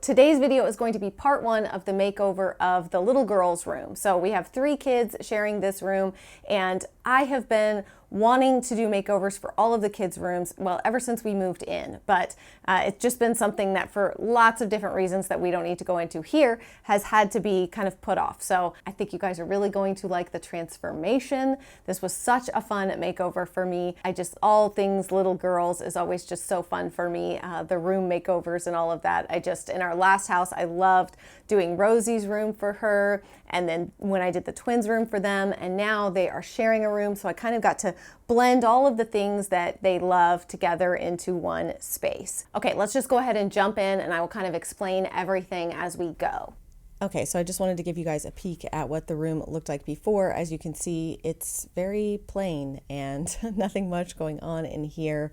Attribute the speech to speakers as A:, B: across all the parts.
A: Today's video is going to be part one of the makeover of the little girl's room. So we have 3 kids sharing this room, and I have been wanting to do makeovers for all of the kids' rooms, well, ever since we moved in. But it's just been something that, for lots of different reasons that we don't need to go into here, has had to be kind of put off. So I think you guys are really going to like the transformation. This was such a fun makeover for me. All things little girls is always just so fun for me. The room makeovers and all of that. In our last house, I loved doing Rosie's room for her, and then when I did the twins' room for them, and now they are sharing a room, so I kind of got to blend all of the things that they love together into one space. Okay, let's just go ahead and jump in, and I will kind of explain everything as we go. Okay, so I just wanted to give you guys a peek at what the room looked like before. As you can see, it's very plain and nothing much going on in here.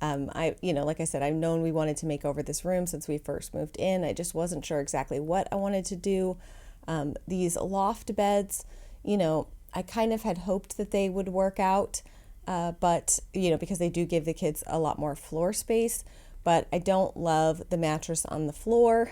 A: Like I said, I've known we wanted to make over this room since we first moved in. I just wasn't sure exactly what I wanted to do. These loft beds, I kind of had hoped that they would work out, but because they do give the kids a lot more floor space, but I don't love the mattress on the floor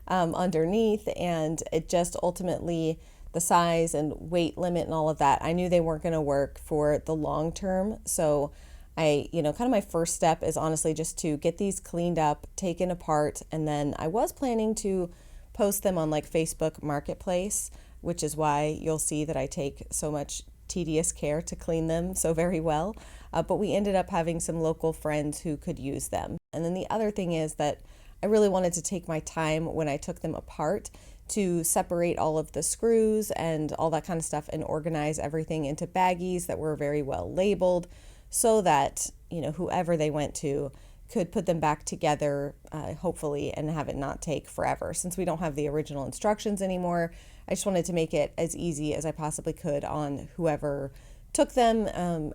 A: underneath, and it just ultimately, the size and weight limit and all of that, I knew they weren't going to work for the long term. So kind of my first step is honestly just to get these cleaned up, taken apart, and then I was planning to post them on like Facebook Marketplace, which is why you'll see that I take so much tedious care to clean them so very well. But we ended up having some local friends who could use them. And then the other thing is that I really wanted to take my time when I took them apart to separate all of the screws and all that kind of stuff and organize everything into baggies that were very well labeled, so that, whoever they went to could put them back together, hopefully, and have it not take forever. Since we don't have the original instructions anymore, I just wanted to make it as easy as I possibly could on whoever took them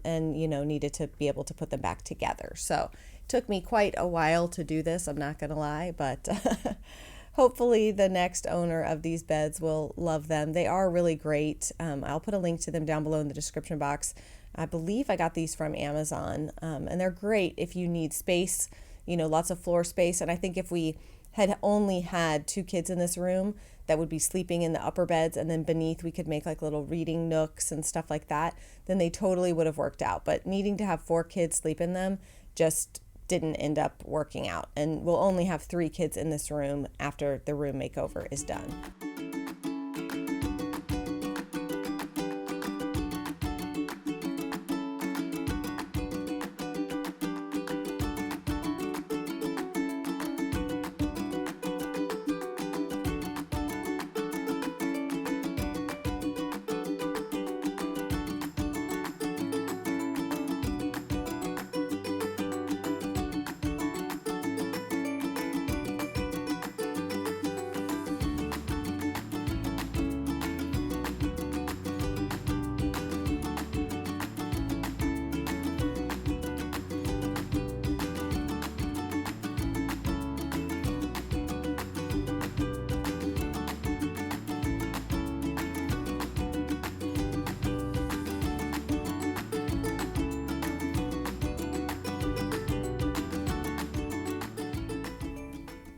A: and needed to be able to put them back together. So it took me quite a while to do this, I'm not going to lie, but hopefully the next owner of these beds will love them. They are really great. I'll put a link to them down below in the description box. I believe I got these from Amazon, and they're great if you need space, lots of floor space. And I think if we had only had 2 kids in this room that would be sleeping in the upper beds, and then beneath we could make like little reading nooks and stuff like that, then they totally would have worked out. But needing to have 4 kids sleep in them just didn't end up working out. And we'll only have 3 kids in this room after the room makeover is done.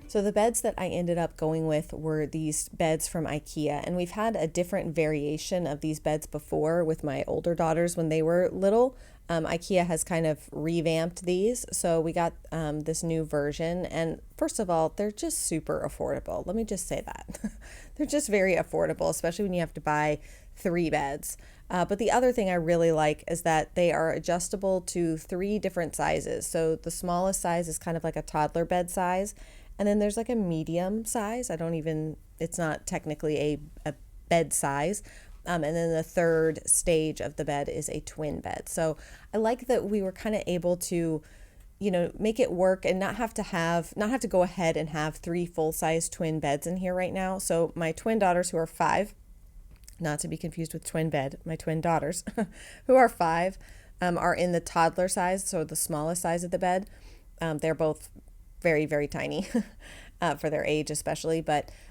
A: So the beds that I ended up going with were these beds from Ikea, and we've had a different variation of these beds before with my older daughters when they were little. Ikea has kind of revamped these, so we got this new version, and first of all, they're just super affordable. Let me just say that. They're just very affordable, especially when you have to buy 3 beds. But the other thing I really like is that they are adjustable to 3 different sizes. So the smallest size is kind of like a toddler bed size, and then there's like a medium size. It's not technically a bed size. And then the 3rd stage of the bed is a twin bed. So I like that we were kind of able to, make it work and not have to go ahead and have 3 full-size twin beds in here right now. So my twin daughters, who are 5, not to be confused with twin bed, my twin daughters who are 5, are in the toddler size, so the smallest size of the bed. They're both very, very tiny for their age especially.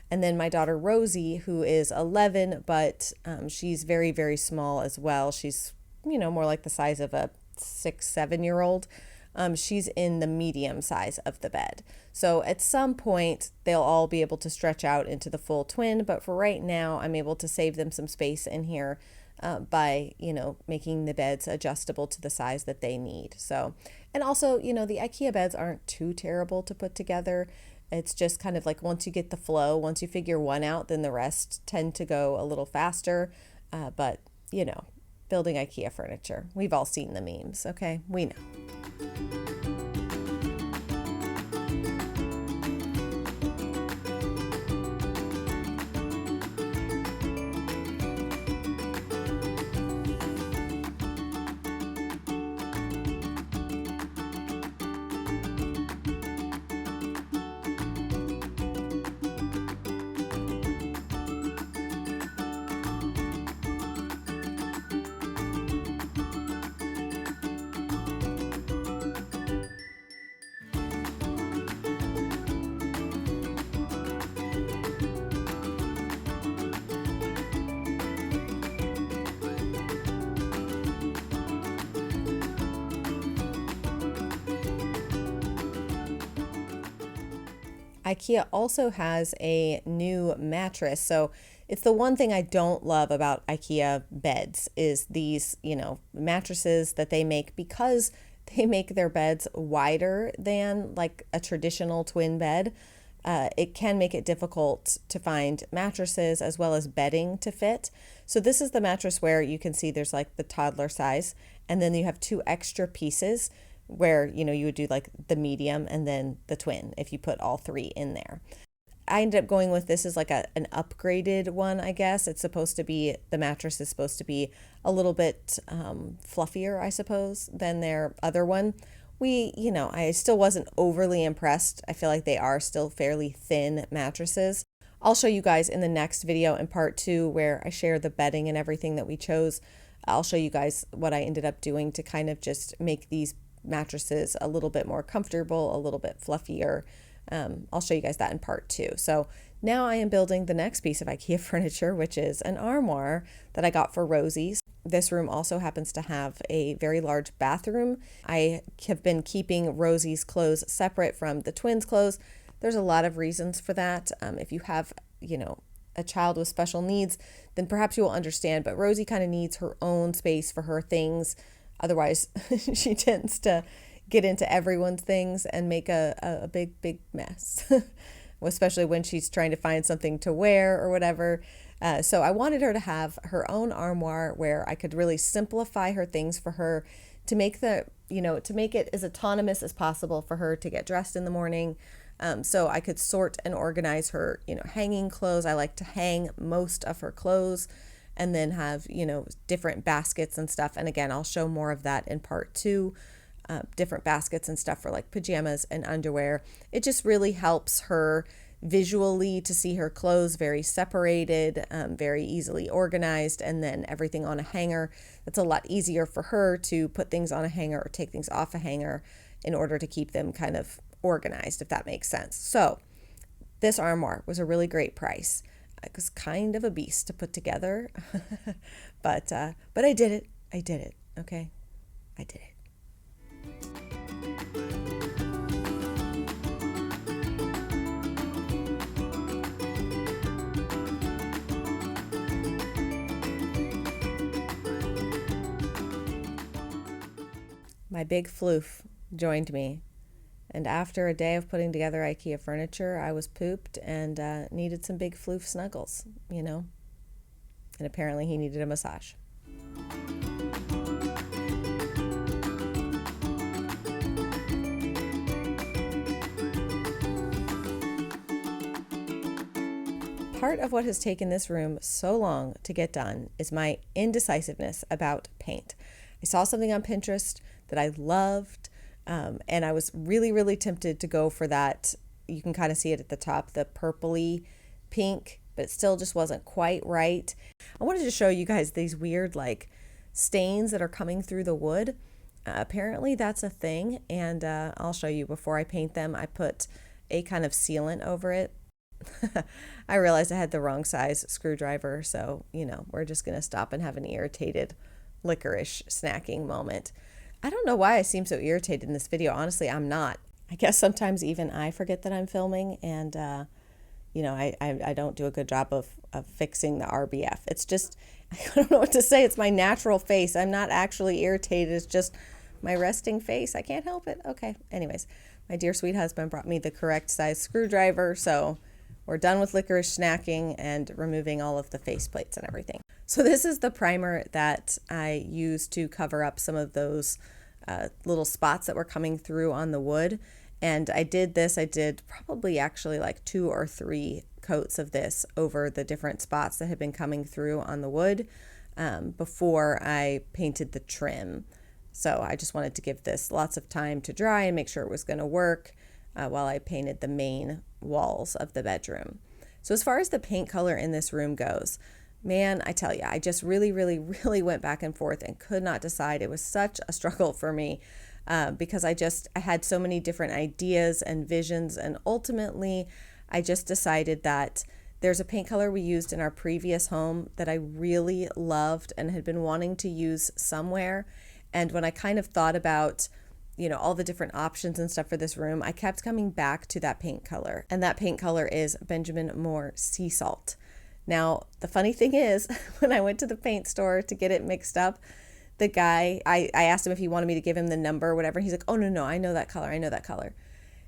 A: And then my daughter Rosie, who is 11, but she's very, very small as well. She's, more like the size of a 6-7-year-old. she's in the medium size of the bed. So at some point, they'll all be able to stretch out into the full twin, but for right now, I'm able to save them some space in here by, making the beds adjustable to the size that they need. So, and also, the IKEA beds aren't too terrible to put together. It's just kind of like once you get the flow, once you figure one out, then the rest tend to go a little faster. But, building IKEA furniture, we've all seen the memes, okay? We know. IKEA also has a new mattress. So it's the one thing I don't love about IKEA beds is these, mattresses that they make, because they make their beds wider than like a traditional twin bed. It can make it difficult to find mattresses as well as bedding to fit. So this is the mattress where you can see there's like the toddler size, and then you have two extra pieces where, you would do like the medium and then the twin if you put all three in there. I ended up going with this as like an upgraded one, I guess. It's supposed to be, the mattress is supposed to be a little bit fluffier, I suppose, than their other one. I still wasn't overly impressed. I feel like they are still fairly thin mattresses. I'll show you guys in the next video in part 2 where I share the bedding and everything that we chose. I'll show you guys what I ended up doing to kind of just make these mattresses a little bit more comfortable, a little bit fluffier. I'll show you guys that in part 2. So now I am building the next piece of IKEA furniture, which is an armoire that I got for Rosie. This room also happens to have a very large bathroom. I have been keeping Rosie's clothes separate from the twins' clothes. There's a lot of reasons for that. If you have, a child with special needs, then perhaps you will understand, but Rosie kind of needs her own space for her things. Otherwise, she tends to get into everyone's things and make a big mess, especially when she's trying to find something to wear or whatever. So I wanted her to have her own armoire where I could really simplify her things for her to make to make it as autonomous as possible for her to get dressed in the morning. So I could sort and organize her, hanging clothes. I like to hang most of her clothes and then have, different baskets and stuff. And again, I'll show more of that in part 2, different baskets and stuff for like pajamas and underwear. It just really helps her visually to see her clothes very separated, very easily organized, and then everything on a hanger. That's a lot easier for her to put things on a hanger or take things off a hanger in order to keep them kind of organized, if that makes sense. So this armoire was a really great price. It was kind of a beast to put together, but I did it. Okay, I did it. My big floof joined me, and after a day of putting together IKEA furniture, I was pooped and needed some big floof snuggles, and apparently he needed a massage. Part of what has taken this room so long to get done is my indecisiveness about paint. I saw something on Pinterest that I loved, and I was really, really tempted to go for that. You can kind of see it at the top, the purpley pink, but it still just wasn't quite right. I wanted to show you guys these weird like stains that are coming through the wood. Apparently that's a thing, and I'll show you. Before I paint them, I put a kind of sealant over it. I realized I had the wrong size screwdriver, so we're just gonna stop and have an irritated licorice snacking moment. I don't know why I seem so irritated in this video. Honestly, I'm not. I guess sometimes even I forget that I'm filming, and I don't do a good job of fixing the RBF. It's just, I don't know what to say. It's my natural face. I'm not actually irritated. It's just my resting face. I can't help it. Okay. Anyways, my dear sweet husband brought me the correct size screwdriver, so we're done with licorice snacking and removing all of the face plates and everything. So this is the primer that I used to cover up some of those little spots that were coming through on the wood. And I did probably actually like 2 or 3 coats of this over the different spots that had been coming through on the wood before I painted the trim. So I just wanted to give this lots of time to dry and make sure it was going to work while I painted the main walls of the bedroom. So as far as the paint color in this room goes, man, I tell you, I just really went back and forth and could not decide. It was such a struggle for me because I had so many different ideas and visions, and ultimately I just decided that there's a paint color we used in our previous home that I really loved and had been wanting to use somewhere. And when I kind of thought about all the different options and stuff for this room, I kept coming back to that paint color. And that paint color is Benjamin Moore Sea Salt. Now, the funny thing is, when I went to the paint store to get it mixed up, the guy, I asked him if he wanted me to give him the number or whatever. And he's like, oh, no, I know that color.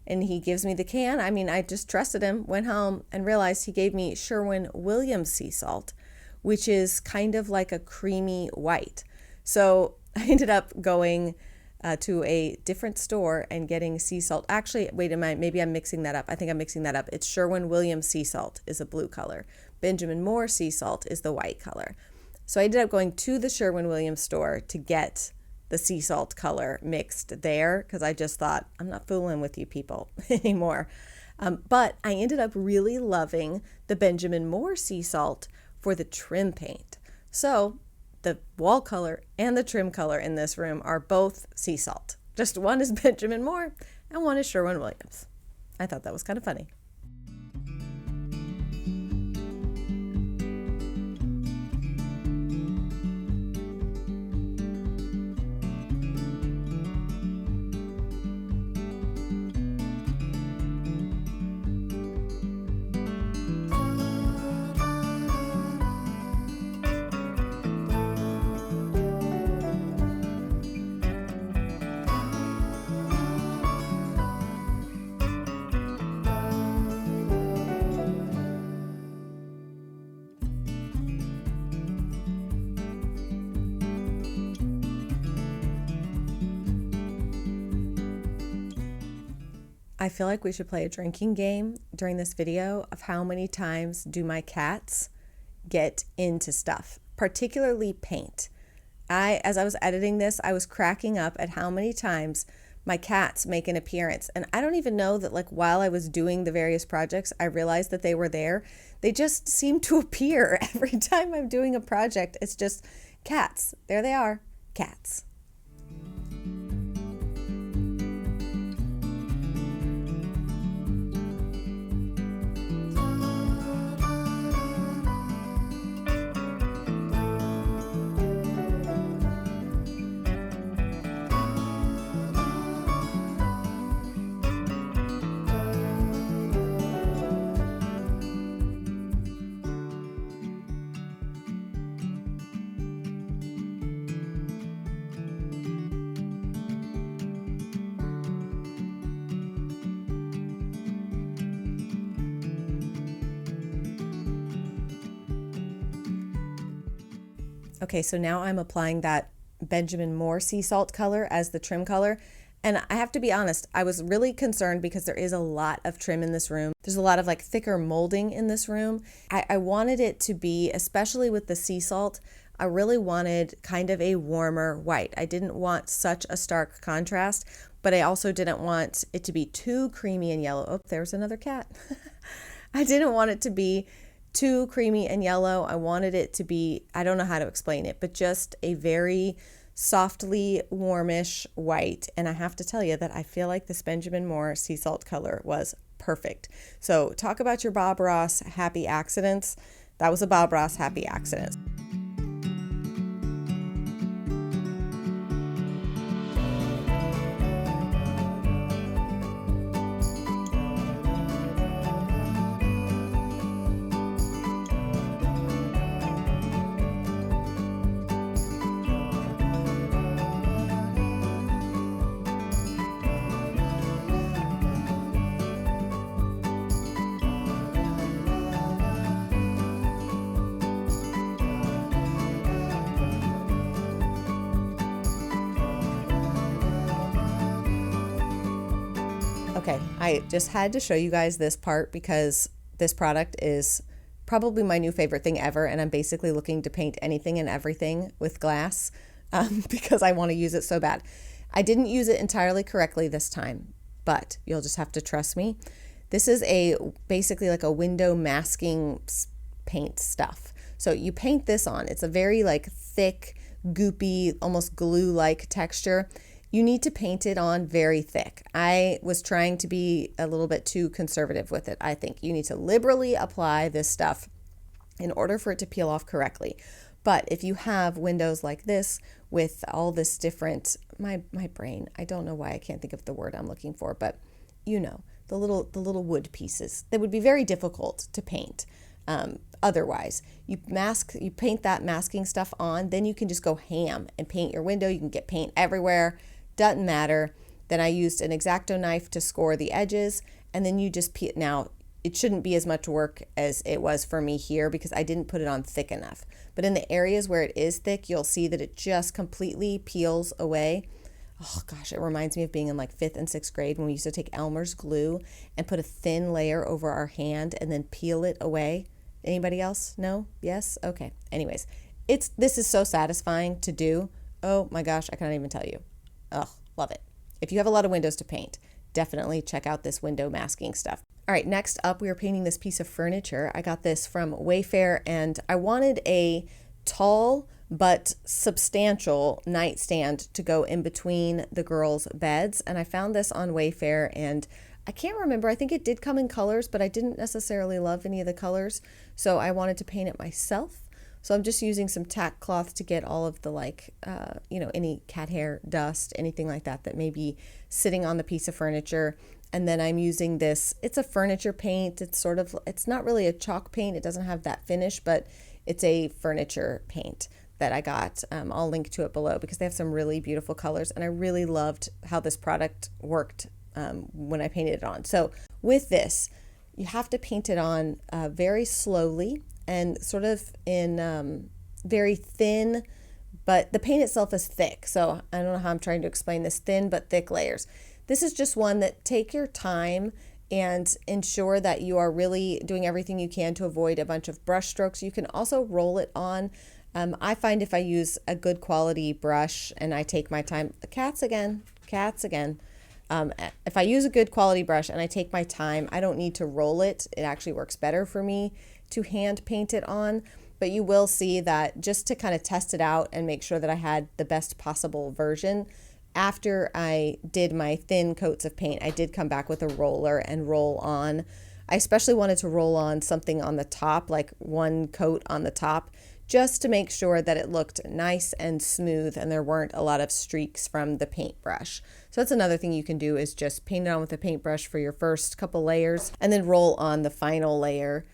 A: And he gives me the can. I mean, I just trusted him, went home and realized he gave me Sherwin Williams Sea Salt, which is kind of like a creamy white. So I ended up going to a different store and getting sea salt. Actually, wait a minute, maybe I'm mixing that up. I think I'm mixing that up. It's Sherwin Williams Sea Salt is a blue color. Benjamin Moore Sea Salt is the white color. So I ended up going to the Sherwin Williams store to get the sea salt color mixed there because I just thought, I'm not fooling with you people anymore. But I ended up really loving the Benjamin Moore Sea Salt for the trim paint. So the wall color and the trim color in this room are both sea salt. Just one is Benjamin Moore and one is Sherwin Williams. I thought that was kind of funny. I feel like we should play a drinking game during this video of how many times do my cats get into stuff, particularly paint. As I was editing this, I was cracking up at how many times my cats make an appearance. And I don't even know that while I was doing the various projects, I realized that they were there. They just seem to appear every time I'm doing a project. It's just cats. There they are, cats. Okay, so now I'm applying that Benjamin Moore Sea Salt color as the trim color. And I have to be honest, I was really concerned because there is a lot of trim in this room. There's a lot of thicker molding in this room. I wanted it to be, especially with the sea salt, I really wanted kind of a warmer white. I didn't want such a stark contrast, but I also didn't want it to be too creamy and yellow. Oh, there's another cat. I didn't want it to be too creamy and yellow. I wanted it to be, I don't know how to explain it, but just a very softly warmish white. And I have to tell you that I feel like this Benjamin Moore Sea Salt color was perfect. So talk about your Bob Ross happy accidents. That was a Bob Ross happy accident. Okay, I just had to show you guys this part because this product is probably my new favorite thing ever, and I'm basically looking to paint anything and everything with glass because I want to use it so bad. I didn't use it entirely correctly this time, but you'll just have to trust me. This is basically like a window masking paint stuff. So you paint this on. It's a very like thick, goopy, almost glue-like texture. You need to paint it on very thick. I was trying to be a little bit too conservative with it. I think you need to liberally apply this stuff in order for it to peel off correctly. But if you have windows like this with all this different, my brain, I don't know why I can't think of the word I'm looking for, but you know, the little wood pieces that would be very difficult to paint. Otherwise, you paint that masking stuff on, then you can just go ham and paint your window. You can get paint everywhere. Doesn't matter. Then I used an X-Acto knife to score the edges, and then you just peel. Now, it shouldn't be as much work as it was for me here because I didn't put it on thick enough. But in the areas where it is thick, you'll see that it just completely peels away. Oh gosh, it reminds me of being in like 5th and 6th grade when we used to take Elmer's glue and put a thin layer over our hand and then peel it away. Anybody else? No? Yes? Okay. Anyways, this is so satisfying to do. Oh my gosh, I can't even tell you. Oh, love it. If you have a lot of windows to paint, definitely check out this window masking stuff. All right, next up, we are painting this piece of furniture. I got this from Wayfair, and I wanted a tall but substantial nightstand to go in between the girls' beds, and I found this on Wayfair, and I can't remember. I think it did come in colors, but I didn't necessarily love any of the colors, so I wanted to paint it myself. So I'm just using some tack cloth to get all of the any cat hair, dust, anything like that may be sitting on the piece of furniture. And then I'm using this, it's a furniture paint. It's not really a chalk paint. It doesn't have that finish, but it's a furniture paint that I got. I'll link to it below because they have some really beautiful colors. And I really loved how this product worked when I painted it on. So with this, you have to paint it on very slowly and sort of in very thin, but the paint itself is thick. So I don't know how I'm trying to explain this, thin but thick layers. This is just one that take your time and ensure that you are really doing everything you can to avoid a bunch of brush strokes. You can also roll it on. I find if I use a good quality brush and I take my time, cats again. If I use a good quality brush and I take my time, I don't need to roll it. It actually works better for me to hand paint it on, but you will see that just to kind of test it out and make sure that I had the best possible version, after I did my thin coats of paint, I did come back with a roller and roll on. I especially wanted to roll on something on the top, like one coat on the top, just to make sure that it looked nice and smooth and there weren't a lot of streaks from the paintbrush. So that's another thing you can do is just paint it on with a paintbrush for your first couple layers and then roll on the final layer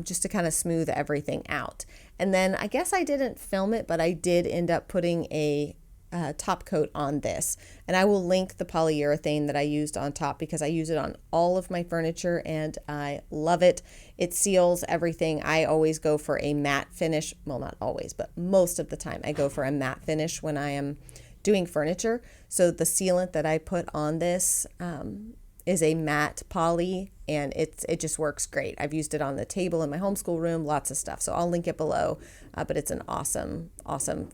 A: just to kind of smooth everything out. And then I guess I didn't film it, but I did end up putting a top coat on this. And I will link the polyurethane that I used on top because I use it on all of my furniture and I love it. It seals everything. I always go for a matte finish. Well, not always, but most of the time I go for a matte finish when I am doing furniture. So the sealant that I put on this is a matte poly and it just works great. I've used it on the table in my homeschool room, lots of stuff. So I'll link it below, but it's an awesome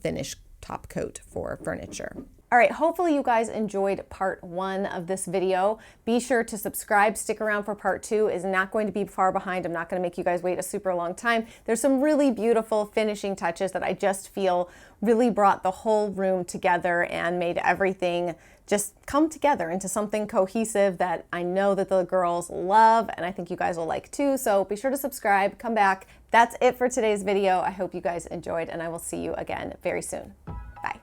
A: finish top coat for furniture. All right, hopefully you guys enjoyed part 1 of this video. Be sure to subscribe, stick around for part 2. Is not going to be far behind. I'm not gonna make you guys wait a super long time. There's some really beautiful finishing touches that I just feel really brought the whole room together and made everything just come together into something cohesive that I know that the girls love and I think you guys will like too. So be sure to subscribe, come back. That's it for today's video. I hope you guys enjoyed and I will see you again very soon. Bye.